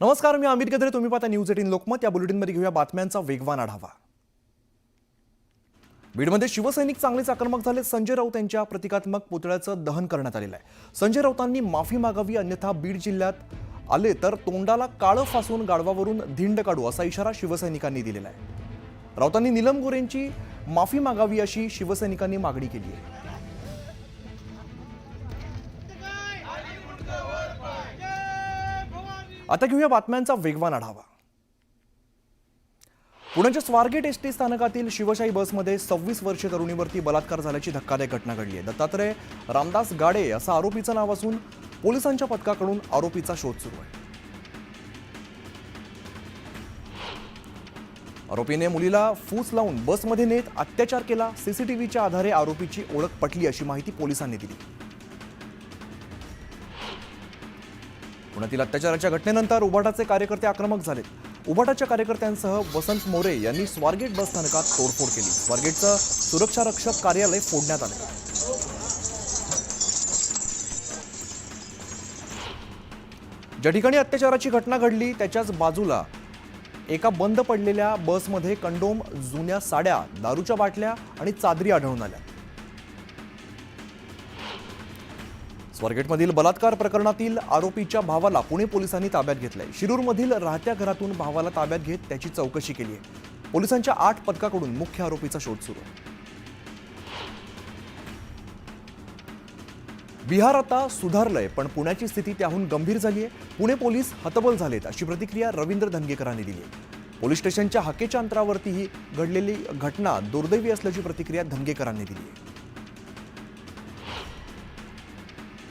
नमस्कार, मी अमित गद्रे. तुम्ही पाहता न्यूज 18 लोकमत. या बुलेटिनमध्ये घेऊया बातम्यांचा वेगवान आढावा. बीडमध्ये शिवसैनिक चांगलेच आक्रमक झाले. संजय राऊत यांच्या प्रतिकात्मक पुतळ्याचं दहन करण्यात आलेलं आहे. संजय राऊतांनी माफी मागावी, अन्यथा बीड जिल्ह्यात आले तर तोंडाला काळं फासून गाढवावरून धिंड काढू असा इशारा शिवसैनिकांनी दिलेला आहे. राऊतांनी नीलम गोरेंची माफी मागावी अशी शिवसैनिकांनी मागणी केली आहे. आता घेऊया बातम्यांचा वेगवान आढावा. पुण्याच्या स्वारगेट एसटी स्थानकातील शिवशाही बसमध्ये 26 वर्षीय तरुणीवरती बलात्कार झाल्याची धक्कादायक घटना घडली आहे. दत्तात्रय रामदास गाडे असं आरोपीचं नाव असून पोलिसांच्या पथकाकडून आरोपीचा शोध सुरू आहे. आरोपीने मुलीला फूस लावून बसमध्ये नेत अत्याचार केला. सीसीटीव्हीच्या आधारे आरोपीची ओळख पटली अशी माहिती पोलिसांनी दिली. पुण्यातील अत्याचाराच्या घटनेनंतर उभाटाचे कार्यकर्ते आक्रमक झालेत. उभाटाच्या कार्यकर्त्यांसह वसंत मोरे यांनी स्वारगेट बस स्थानकात तोडफोड केली. स्वारगेटचं सुरक्षा रक्षक कार्यालय फोडण्यात आले. ज्या ठिकाणी अत्याचाराची घटना घडली त्याच्याच बाजूला एका बंद पडलेल्या बसमध्ये कंडोम, जुन्या साड्या, दारूच्या बाटल्या आणि चादरी आढळून आल्या. स्वारगेटमधील बलात्कार प्रकरणातील आरोपीच्या भावाला पुणे पोलिसांनी ताब्यात घेतलंय. शिरूरमधील राहत्या घरातून भावाला ताब्यात घेत त्याची चौकशी केली आहे. पोलिसांच्या 8 पथकाकडून मुख्य आरोपीचा शोध सुरू आहे. बिहार आता सुधारलंय, पण पुण्याची स्थिती त्याहून गंभीर झाली आहे. पुणे पोलीस हतबल झालेत अशी प्रतिक्रिया रवींद्र धनगेकरांनी दिली आहे. पोलीस स्टेशनच्या हाकेच्या अंतरावरती ही घडलेली घटना दुर्दैवी असल्याची प्रतिक्रिया धनगेकरांनी दिली आहे.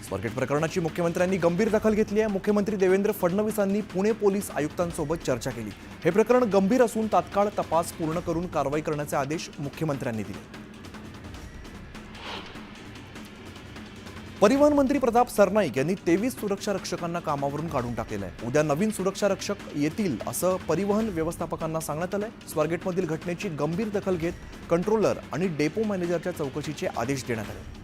स्वारगेट प्रकरणाची मुख्यमंत्र्यांनी गंभीर दखल घेतली आहे. मुख्यमंत्री देवेंद्र फडणवीसांनी पुणे पोलीस आयुक्तांसोबत चर्चा केली. हे प्रकरण गंभीर असून तात्काळ तपास पूर्ण करून कारवाई करण्याचे आदेश मुख्यमंत्र्यांनी दिले. परिवहन मंत्री प्रताप सरनाईक यांनी 23 सुरक्षा रक्षकांना कामावरून काढून टाकलेलं आहे. उद्या नवीन सुरक्षा रक्षक येतील असं परिवहन व्यवस्थापकांना सांगण्यात आलंय. स्वारगेटमधील घटनेची गंभीर दखल घेत कंट्रोलर आणि डेपो मॅनेजरच्या चौकशीचे आदेश देण्यात आले.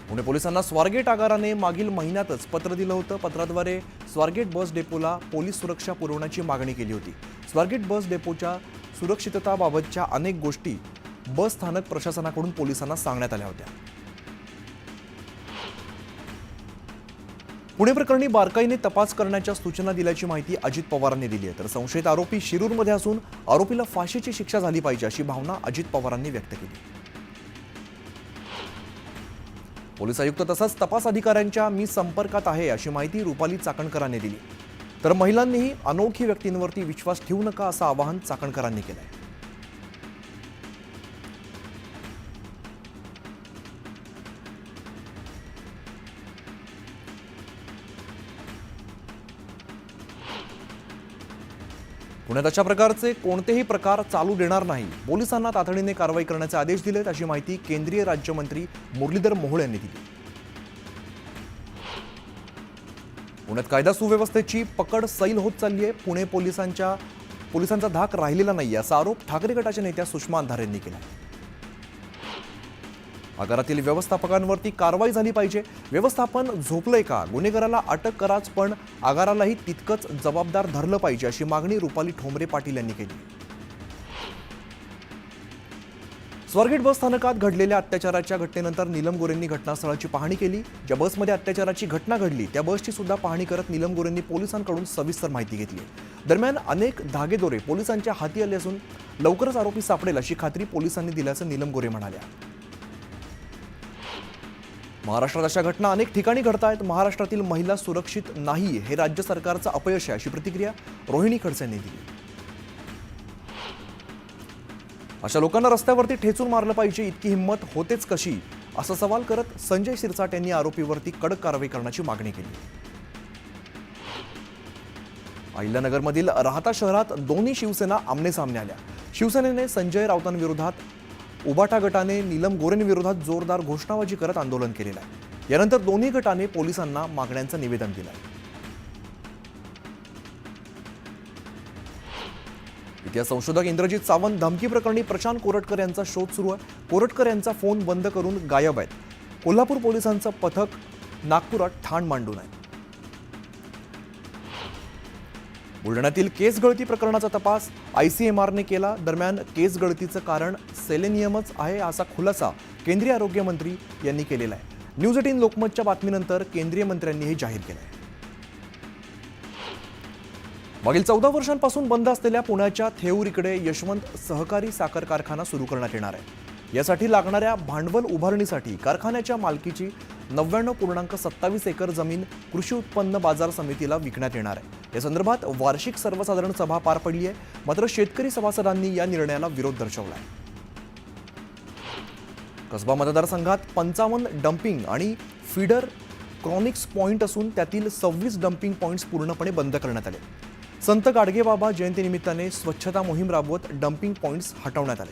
पुणे पोलिसांना स्वारगेट आगाराने मागील महिन्यातच पत्र दिलं होतं. पत्राद्वारे स्वारगेट बस डेपोला पोलीस सुरक्षा पुरवण्याची मागणी केली होती. स्वारगेट बस डेपोच्या सुरक्षितताबाबतच्या अनेक गोष्टी बस स्थानक प्रशासनाकडून पोलिसांना सांगण्यात आल्या होत्या. पुणे प्रकरणी बारकाईने तपास करण्याच्या सूचना दिल्याची माहिती अजित पवारांनी दिली आहे. तर संशयित आरोपी शिरूरमध्ये असून आरोपीला फाशीची शिक्षा झाली पाहिजे अशी भावना अजित पवारांनी व्यक्त केली. पोलीस आयुक्त तसंच तपास अधिकाऱ्यांच्या मी संपर्कात आहे अशी माहिती रुपाली चाकणकरांनी दिली. तर महिलांनीही अनोळखी व्यक्तींवरती विश्वास ठेवू नका असं आवाहन चाकणकरांनी केलंय. पुण्यात अशा प्रकारचे कोणतेही प्रकार चालू देणार नाही. पोलिसांना तातडीने कारवाई करण्याचे आदेश दिलेत अशी माहिती केंद्रीय राज्यमंत्री मुरलीधर मोहोळ यांनी दिली. पुण्यात कायदा सुव्यवस्थेची पकड सैल होत चालली आहे. पुणे पोलिसांचा धाक राहिलेला नाही असा आरोप ठाकरे गटाच्या नेत्या सुषमा अंधारे यांनी केला. आगारातील व्यवस्थापकांवरती कारवाई झाली पाहिजे. व्यवस्थापन झोपलंय का? गुन्हेगाराला अटक कराच, पण आगारालाही तितकंच जबाबदार धरलं पाहिजे अशी मागणी रुपाली ठोंबरे पाटील यांनी केली. स्वारगेट बस स्थानकात घडलेल्या अत्याचाराच्या घटनेनंतर नीलम गोरेंनी घटनास्थळाची पाहणी केली. ज्या बसमध्ये अत्याचाराची घटना घडली त्या बसची सुद्धा पाहणी करत नीलम गोरेंनी पोलिसांकडून सविस्तर माहिती घेतली. दरम्यान अनेक धागेदोरे पोलिसांच्या हाती आले असून लवकरच आरोपी सापडेल अशी खात्री पोलिसांनी दिल्याचं नीलम गोरे म्हणाल्या. महाराष्ट्रात अशा घटना अनेक ठिकाणी घडत आहेत. महाराष्ट्रातील महिला सुरक्षित नाही हे राज्य सरकारचं अपयश आहे अशी प्रतिक्रिया रोहिणी खडसे यांनी दिली. अशा लोकांना रस्त्यावरती ठेचून मारलं पाहिजे, इतकी हिंमत होतेच कशी असा सवाल करत संजय शिरसाट यांनी आरोपीवरती कडक कारवाई करण्याची मागणी केली. अहिल्यानगरमधील राहता शहरात दोन्ही शिवसेना आमनेसामने आल्या. शिवसेनेने संजय राऊतांविरोधात, उभाटा गटाने नीलम गोरेंविरोधात जोरदार घोषणाबाजी करत आंदोलन केलेलं आहे. यानंतर दोन्ही गटाने पोलिसांना मागण्यांचं निवेदन दिलं आहे. इतिहास संशोधक इंद्रजित सावंत धमकी प्रकरणी प्रशांत कोरटकर यांचा शोध सुरू आहे. कोरटकर यांचा फोन बंद करून गायब आहेत. कोल्हापूर पोलिसांचं पथक नागपुरात ठाण मांडून आहे. बुलढाण्यातील केस गळती प्रकरणाचा तपास ICMRने केला. दरम्यान केस गळतीचं कारण सेलेनियमच आहे असा खुलासा केंद्रीय आरोग्य मंत्री यांनी केलेला आहे. न्यूज 18 लोकमतच्या बातमीनंतर केंद्रीय मंत्र्यांनी हे जाहीर केलं आहे. मागील 14 वर्षांपासून बंद असलेल्या पुण्याच्या थेऊर इकडे यशवंत सहकारी साखर कारखाना सुरू करण्यात येणार आहे. यासाठी लागणाऱ्या भांडवल उभारणीसाठी कारखान्याच्या मालकीची 99.27 एकर जमीन कृषी उत्पन्न बाजार समितीला विकण्यात येणार आहे. या संदर्भात वार्षिक सर्वसाधारण सभा पार पडली आहे. मात्र शेतकरी सभासदांनी या निर्णयाला विरोध दर्शवला आहे. कसबा मतदारसंघात 55 डम्पिंग आणि फीडर क्रॉनिक्स पॉइंट असून त्यातील 26 डम्पिंग पॉइंट्स पूर्णपणे बंद करण्यात आले. संत गाडगेबाबा जयंतीनिमित्ताने स्वच्छता मोहीम राबवत डम्पिंग पॉइंट्स हटवण्यात आले.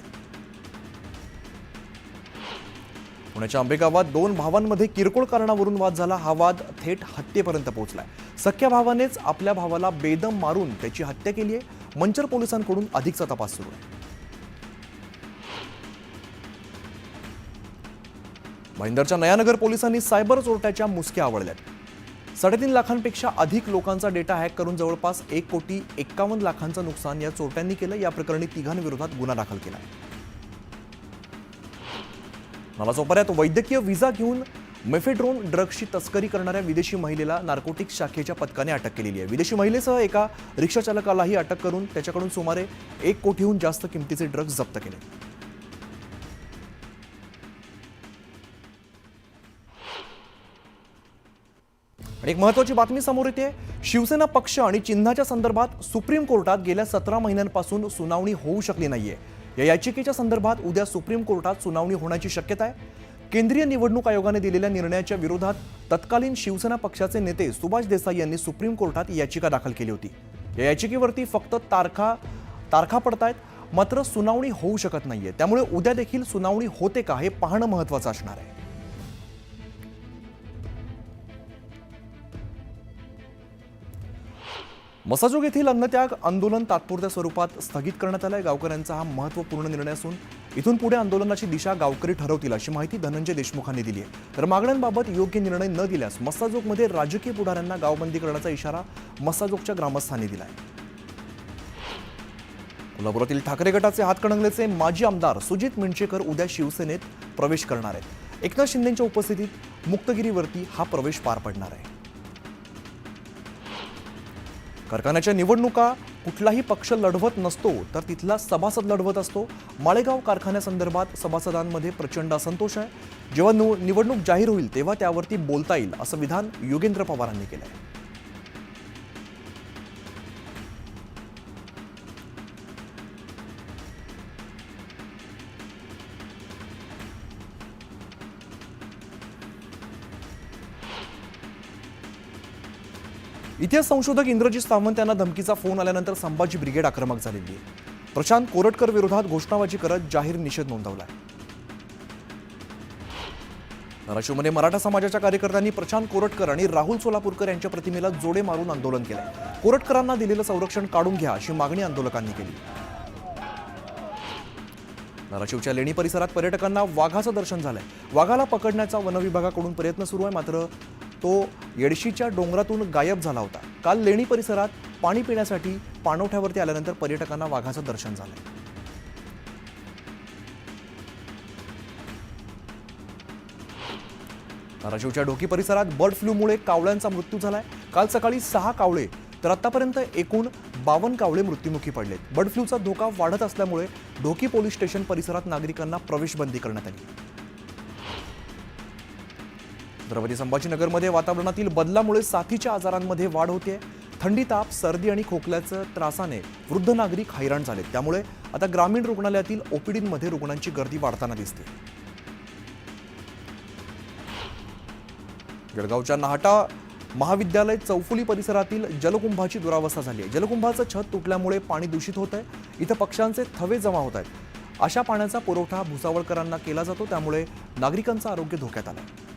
पुण्याच्या आंबेगावात 2 भावांमध्ये किरकोळ कारणावरून वाद झाला. हा वाद थेट हत्येपर्यंत पोहोचलाय. सख्या भावानेच आपल्या भावाला बेदम मारून त्याची हत्या केली आहे. मंचर पोलिसांकडून अधिकचा तपास सुरू आहे. भाईंदरच्या नयानगर पोलिसांनी सायबर चोरट्याच्या मुसक्या आवळल्यात. 3.5 लाखांपेक्षा अधिक लोकांचा डेटा हॅक करून जवळपास 1,51,00,000चं नुकसान या चोरट्यांनी केलं. या प्रकरणी तिघांविरोधात गुन्हा दाखल केला आहे. नालासोपाऱ्यात वैद्यकीय व्हिसा घेऊन मेफेड्रोन ड्रग्सची तस्करी करणाऱ्या विदेशी महिलेला नार्कोटिक्स शाखेच्या पथकाने अटक केलेली आहे. विदेशी महिलेसह एका रिक्षाचालकालाही अटक करून त्याच्याकडून सुमारे 1 कोटीहून जास्त किमतीचे ड्रग्स जप्त केले. आणि एक महत्त्वाची बातमी समोर येते. शिवसेना पक्ष आणि चिन्हाच्या संदर्भात सुप्रीम कोर्टात गेल्या 17 महिन्यांपासून सुनावणी होऊ शकली नाहीये. या याचिकेच्या संदर्भात उद्या सुप्रीम कोर्टात सुनावणी होण्याची शक्यता आहे. केंद्रीय निवडणूक आयोगाने दिलेल्या निर्णयाच्या विरोधात तत्कालीन शिवसेना पक्षाचे नेते सुभाष देसाई यांनी सुप्रीम कोर्टात याचिका दाखल केली होती. या याचिकेवरती फक्त तारखा पडतायत, मात्र सुनावणी होऊ शकत नाहीये. त्यामुळे उद्या देखील सुनावणी होते का हे पाहणं महत्त्वाचं असणार आहे. मसाजोग येथील अन्नत्याग आंदोलन तात्पुरत्या स्वरूपात स्थगित करण्यात आलंय. गावकऱ्यांचा हा महत्त्वपूर्ण निर्णय असून इथून पुढे आंदोलनाची दिशा गावकरी ठरवतील अशी माहिती धनंजय देशमुखांनी दिली आहे. तर मागण्यांबाबत योग्य निर्णय न दिल्यास मसाजोगमध्ये राजकीय पुढाऱ्यांना गावबंदी करण्याचा इशारा मसाजोगच्या ग्रामस्थांनी दिला आहे. कोल्हापुरातील ठाकरे गटाचे हातकणंगलेचे माजी आमदार सुजित मिंचेकर उद्या शिवसेनेत प्रवेश करणार आहेत. एकनाथ शिंदेंच्या उपस्थितीत मुक्तगिरीवरती हा प्रवेश पार पडणार आहे. कारखान्याच्या निवडणुका कुठलाही पक्ष लढवत नसतो, तर तिथला सभासद लढवत असतो. माळेगाव कारखान्यासंदर्भात सभासदांमध्ये प्रचंड असंतोष आहे. जेव्हा निवडणूक जाहीर होईल तेव्हा त्यावरती बोलता येईल असं विधान योगेंद्र पवारांनी केलं आहे. इतिहास संशोधक इंद्रजित सावंत यांना धमकीचा फोन आल्यानंतर संभाजी ब्रिगेड आक्रमक झालेली आहे. प्रशांत कोरटकर विरोधात घोषणाबाजी करत जाहीर निषेध नोंदवला. धाराशिवमध्ये मराठा समाजाच्या कार्यकर्त्यांनी प्रशांत कोरटकर आणि राहुल सोलापूरकर यांच्या प्रतिमेला जोडे मारून आंदोलन केले. कोरटकरांना दिलेलं संरक्षण काढून घ्या अशी मागणी आंदोलकांनी केली. धाराशिवच्या लेणी परिसरात पर्यटकांना वाघाचं दर्शन झालंय. वाघाला पकडण्याचा वनविभागाकडून प्रयत्न सुरू आहे, मात्र तो येडशीच्या डोंगरातून गायब झाला होता. काल लेणी परिसरात पाणी पिण्यासाठी पाणवठ्यावरती आल्यानंतर पर्यटकांना वाघाचं दर्शन झालंय. धाराशिवच्या ढोकी परिसरात बर्ड फ्लूमुळे कावळ्यांचा मृत्यू झालाय. काल सकाळी 6 कावळे तर आतापर्यंत एकूण 52 कावळे मृत्युमुखी पडलेत. बर्ड फ्लूचा धोका वाढत असल्यामुळे ढोकी पोलीस स्टेशन परिसरात नागरिकांना प्रवेशबंदी करण्यात आली. छत्रपती संभाजीनगरमध्ये वातावरणातील बदलामुळे साथीच्या आजारांमध्ये वाढ होते. थंडी, ताप, सर्दी आणि खोकल्याच्या त्रासाने वृद्ध नागरिक हैराण झालेत. त्यामुळे आता ग्रामीण रुग्णालयातील ओपीडीमध्ये रुग्णांची गर्दी वाढताना दिसते. जळगावच्या नाहटा महाविद्यालय चौफुली परिसरातील जलकुंभाची दुरावस्था झाली आहे. जलकुंभाचं छत तुटल्यामुळे पाणी दूषित होत आहे. इथं पक्ष्यांचे थवे जमा होत आहेत. अशा पाण्याचा पुरवठा भुसावळकरांना केला जातो, त्यामुळे नागरिकांचं आरोग्य धोक्यात आलंय.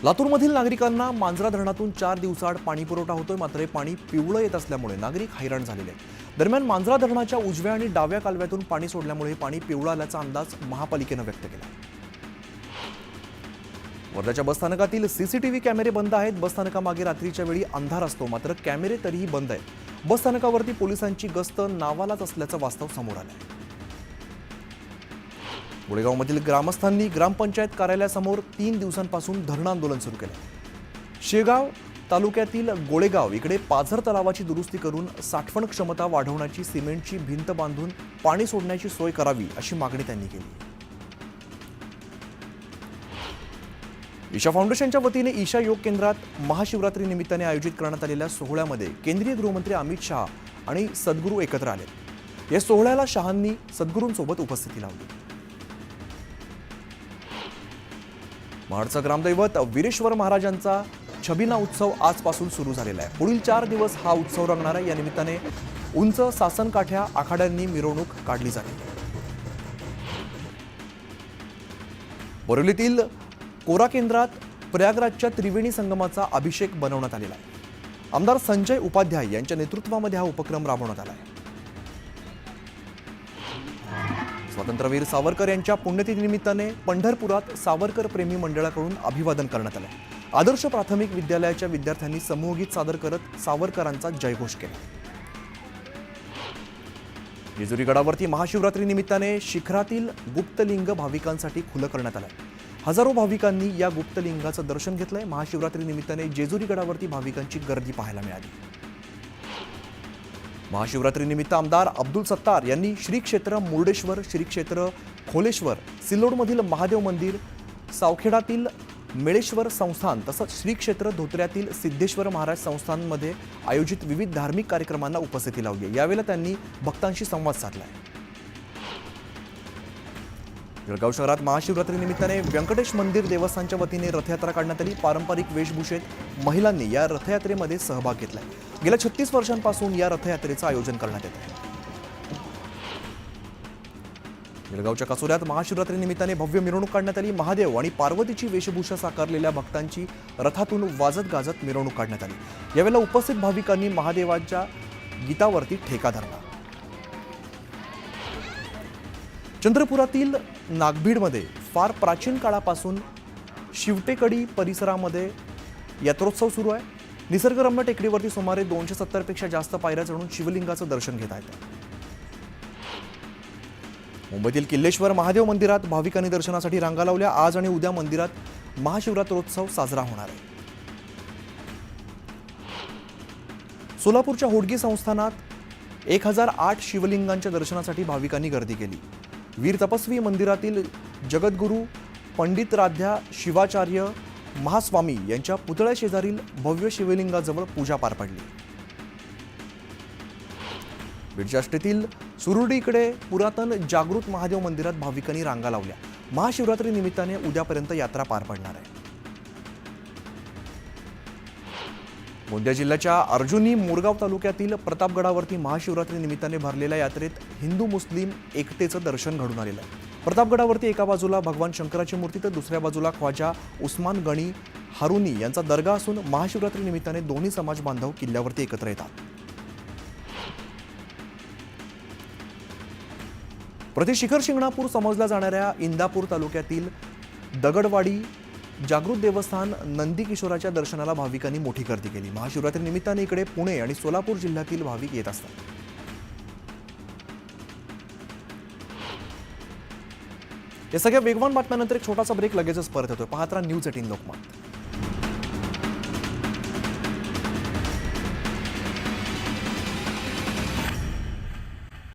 लातूरमधील नागरिकांना मांजरा धरणातून 4 दिवसाआड पाणी पुरवठा होतोय, मात्र हे पाणी पिवळं येत असल्यामुळे नागरिक हैराण झालेले आहेत. दरम्यान मांजरा धरणाच्या उजव्या आणि डाव्या कालव्यातून पाणी सोडल्यामुळे हे पाणी पिवळं आल्याचा अंदाज महापालिकेनं व्यक्त केला. वर्ध्याच्या बसस्थानकातील सीसीटीव्ही कॅमेरे बंद आहेत. बसस्थानकामागे रात्रीच्या वेळी अंधार असतो, मात्र कॅमेरे तरीही बंद आहेत. बसस्थानकावरती पोलिसांची गस्त नावालाच असल्याचं वास्तव समोर आलंय. गोळेगावमधील ग्रामस्थांनी ग्रामपंचायत कार्यालयासमोर 3 दिवसांपासून धरणं आंदोलन सुरू केलं. शेगाव तालुक्यातील गोळेगाव इकडे पाझर तलावाची दुरुस्ती करून साठवण क्षमता वाढवण्याची सिमेंटची भिंत बांधून पाणी सोडण्याची सोय करावी अशी मागणी त्यांनी केली. ईशा फाउंडेशनच्या वतीने ईशा योग केंद्रात महाशिवरात्री निमित्ताने आयोजित करण्यात आलेल्या सोहळ्यामध्ये केंद्रीय गृहमंत्री अमित शहा आणि सद्गुरू एकत्र आले. या सोहळ्याला शहांनी सद्गुरूंसोबत उपस्थिती लावली. महाडचं ग्रामदैवत वीरेश्वर महाराजांचा छबिना उत्सव आजपासून सुरू झालेला आहे. पुढील 4 दिवस हा उत्सव रंगणार आहे. या निमित्ताने उंच सासनकाठ्या आखाड्यांनी मिरवणूक काढली जाते. बोरिवलीतील कोरा केंद्रात प्रयागराजच्या त्रिवेणी संगमाचा अभिषेक बनवण्यात आलेला आहे. आमदार संजय उपाध्याय यांच्या नेतृत्वामध्ये हा उपक्रम राबवण्यात आला आहे. स्वातंत्र्यवीर सावरकर यांच्या पुण्यतिथीनिमित्ताने पंढरपुरात सावरकर प्रेमी मंडळाकडून अभिवादन करण्यात आलं. आदर्श प्राथमिक विद्यालयाच्या विद्यार्थ्यांनी समूहगीत सादर करत सावरकरांचा जयघोष केला. जेजुरी गडावरती महाशिवरात्री निमित्ताने शिखरातील गुप्तलिंग भाविकांसाठी खुलं करण्यात आलं. हजारो भाविकांनी या गुप्तलिंगाचं दर्शन घेतलंय. महाशिवरात्री निमित्ताने जेजुरी गडावरती भाविकांची गर्दी पाहायला मिळाली. महाशिवरात्री निमित्त आमदार अब्दुल सत्तार यांनी श्री क्षेत्र मुर्डेश्वर, श्री क्षेत्र खोलेश्वर, सिल्लोडमधील महादेव मंदिर, सावखेडातील मेळेश्वर संस्थान तसंच श्री क्षेत्र धोत्र्यातील सिद्धेश्वर महाराज संस्थानमध्ये आयोजित विविध धार्मिक कार्यक्रमांना उपस्थिती लावली. यावेळेला त्यांनी भक्तांशी संवाद साधलाय. जळगाव शहरात महाशिवरात्री निमित्ताने व्यंकटेश मंदिर देवस्थानच्या वतीने रथयात्रा काढण्यात आली. पारंपरिक वेशभूषेत महिलांनी या रथयात्रेमध्ये सहभाग घेतलाय. गेल्या 36 वर्षांपासून या रथयात्रेचं आयोजन करण्यात येत आहे. जळगावच्या कासोऱ्यात महाशिवरात्री निमित्ताने भव्य मिरवणूक काढण्यात आली. महादेव आणि पार्वतीची वेशभूषा साकारलेल्या भक्तांची रथातून वाजत गाजत मिरवणूक काढण्यात आली. यावेळेला उपस्थित भाविकांनी महादेवाच्या गीतावरती ठेका धरला. चंद्रपुरातील नागभीडमध्ये फार प्राचीन काळापासून शिवटेकडी परिसरामध्ये यात्रोत्सव सुरू आहे. निसर्गरम्य टेकडीवरती सुमारे 270 पेक्षा जास्त पायऱ्या चढून शिवलिंगाचं दर्शन घेता येतं. मुंबईतील किल्लेश्वर महादेव मंदिरात भाविकांनी दर्शनासाठी रांगा लावल्या. आज आणि उद्या मंदिरात महाशिवरात्रोत्सव साजरा होणार आहे. सोलापूरच्या होडगी संस्थानात 1008 शिवलिंगांच्या दर्शनासाठी भाविकांनी गर्दी केली. वीर तपस्वी मंदिरातील जगद्गुरू पंडितराध्या शिवाचार्य महास्वामी यांच्या पुतळ्या शेजारील भव्य शिवलिंगाजवळ पूजा पार पडली. बीडच्या सुरुडीकडे पुरातन जागृत महादेव मंदिरात भाविकांनी रांगा लावल्या. महाशिवरात्री निमित्ताने उद्यापर्यंत यात्रा पार पडणार आहे. गोंदिया जिल्ह्याच्या अर्जुनी मोरगाव तालुक्यातील प्रतापगडावरती महाशिवरात्री निमित्ताने भरलेल्या यात्रेत हिंदू मुस्लिम एकतेचं दर्शन घडून आलेलं आहे. प्रतापगडावरती एका बाजूला भगवान शंकराची मूर्ती तर दुसऱ्या बाजूला ख्वाजा उस्मान गणी हारुनी यांचा दर्गा असून महाशिवरात्री निमित्ताने दोन्ही समाज बांधव किल्ल्यावरती एकत्र येतात. प्रतिशिखर शिंगणापूर समजल्या जाणाऱ्या इंदापूर तालुक्यातील दगडवाडी जागृत देवस्थान नंदीकिशोराच्या दर्शनाला भाविकांनी मोठी गर्दी केली. महाशिवरात्री निमित्ताने इकडे पुणे आणि सोलापूर जिल्ह्यातील भाविक येत असतात. या सगळ्या वेगवान बातम्यांनंतर एक छोटासा ब्रेक लगेचच परत येतोय. पाहत राहा न्यूज 18 लोकमत.